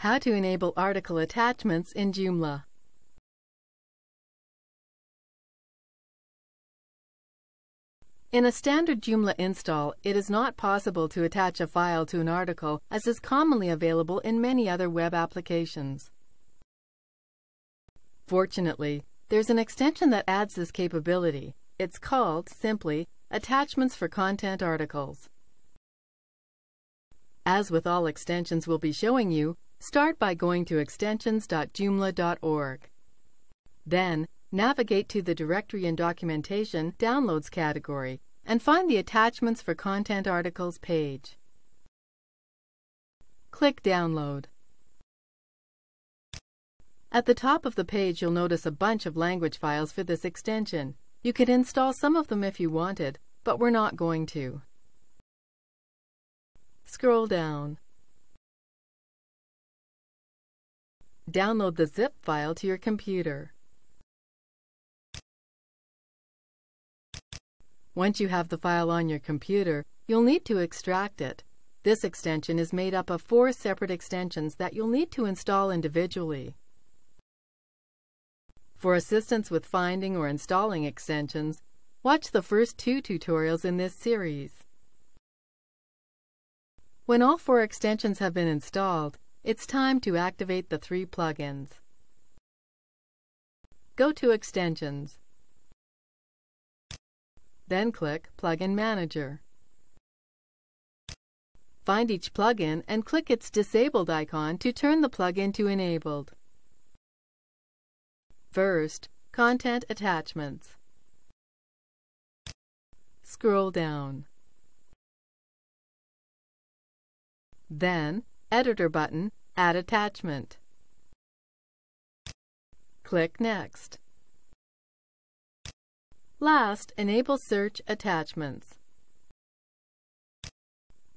How to enable article attachments in Joomla. In a standard Joomla install, it is not possible to attach a file to an article, as is commonly available in many other web applications. Fortunately, there's an extension that adds this capability. It's called, simply, Attachments for Content Articles. As with all extensions we'll be showing you, start by going to extensions.joomla.org. Then, navigate to the Directory and Documentation Downloads category and find the Attachments for Content Articles page. Click Download. At the top of the page you'll notice a bunch of language files for this extension. You could install some of them if you wanted, but we're not going to. Scroll down. Download the zip file to your computer. Once you have the file on your computer, you'll need to extract it. This extension is made up of 4 separate extensions that you'll need to install individually. For assistance with finding or installing extensions, watch the first 2 tutorials in this series. When all 4 extensions have been installed, it's time to activate the 3 plugins. Go to Extensions. Then click Plugin Manager. Find each plugin and click its disabled icon to turn the plugin to enabled. First, Content Attachments. Scroll down. Then, Editor button, Add Attachment. Click Next. Last, enable Search Attachments.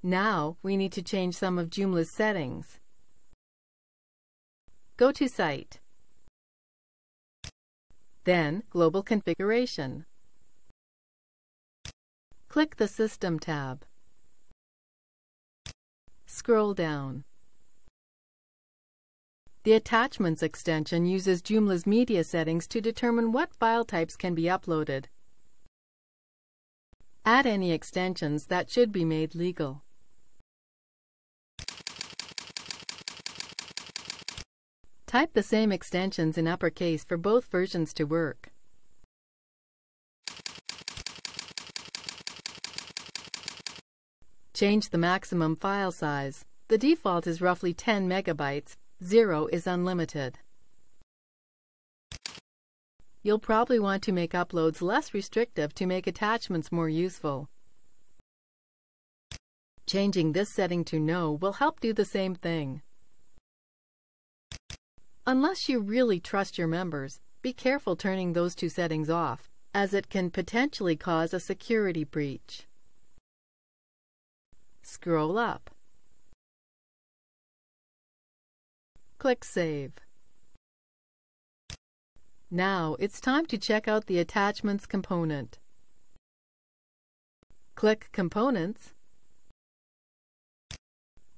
Now, we need to change some of Joomla's settings. Go to Site. Then, Global Configuration. Click the System tab. Scroll down. The Attachments extension uses Joomla's media settings to determine what file types can be uploaded. Add any extensions that should be made legal. Type the same extensions in uppercase for both versions to work. Change the maximum file size. The default is roughly 10 megabytes. 0 is unlimited. You'll probably want to make uploads less restrictive to make attachments more useful. Changing this setting to No will help do the same thing. Unless you really trust your members, be careful turning those 2 settings off, as it can potentially cause a security breach. Scroll up. Click Save. Now it's time to check out the Attachments component. Click Components,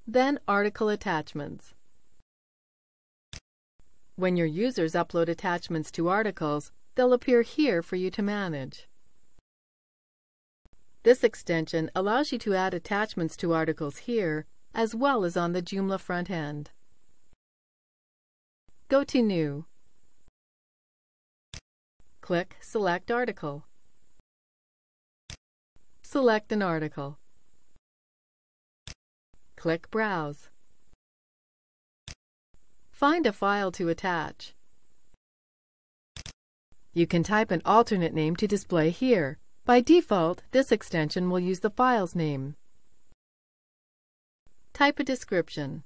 then Article Attachments. When your users upload attachments to articles, they'll appear here for you to manage. This extension allows you to add attachments to articles here, as well as on the Joomla front end. Go to New. Click Select Article. Select an article. Click Browse. Find a file to attach. You can type an alternate name to display here. By default, this extension will use the file's name. Type a description.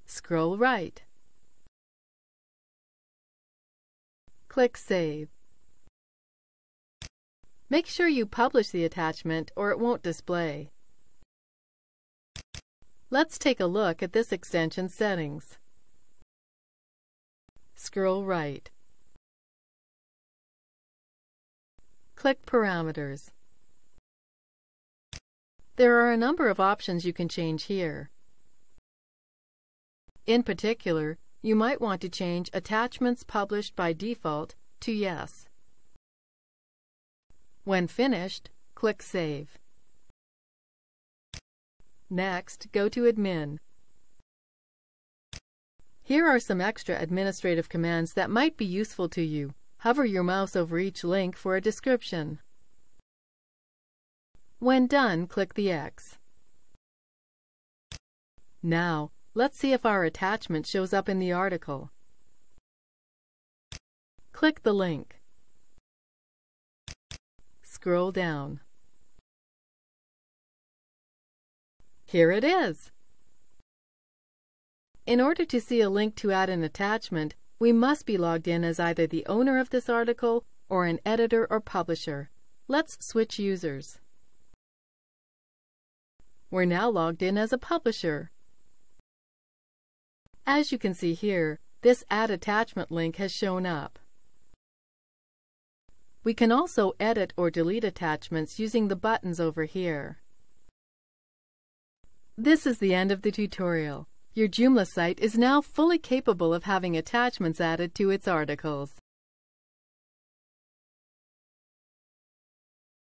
Scroll right. Click Save. Make sure you publish the attachment or it won't display. Let's take a look at this extension's settings. Scroll right. Click Parameters. There are a number of options you can change here. In particular, you might want to change Attachments Published by Default to Yes. When finished, click Save. Next, go to Admin. Here are some extra administrative commands that might be useful to you. Hover your mouse over each link for a description. When done, click the X. Now, let's see if our attachment shows up in the article. Click the link. Scroll down. Here it is! In order to see a link to add an attachment, we must be logged in as either the owner of this article or an editor or publisher. Let's switch users. We're now logged in as a publisher. As you can see here, this Add Attachment link has shown up. We can also edit or delete attachments using the buttons over here. This is the end of the tutorial. Your Joomla site is now fully capable of having attachments added to its articles.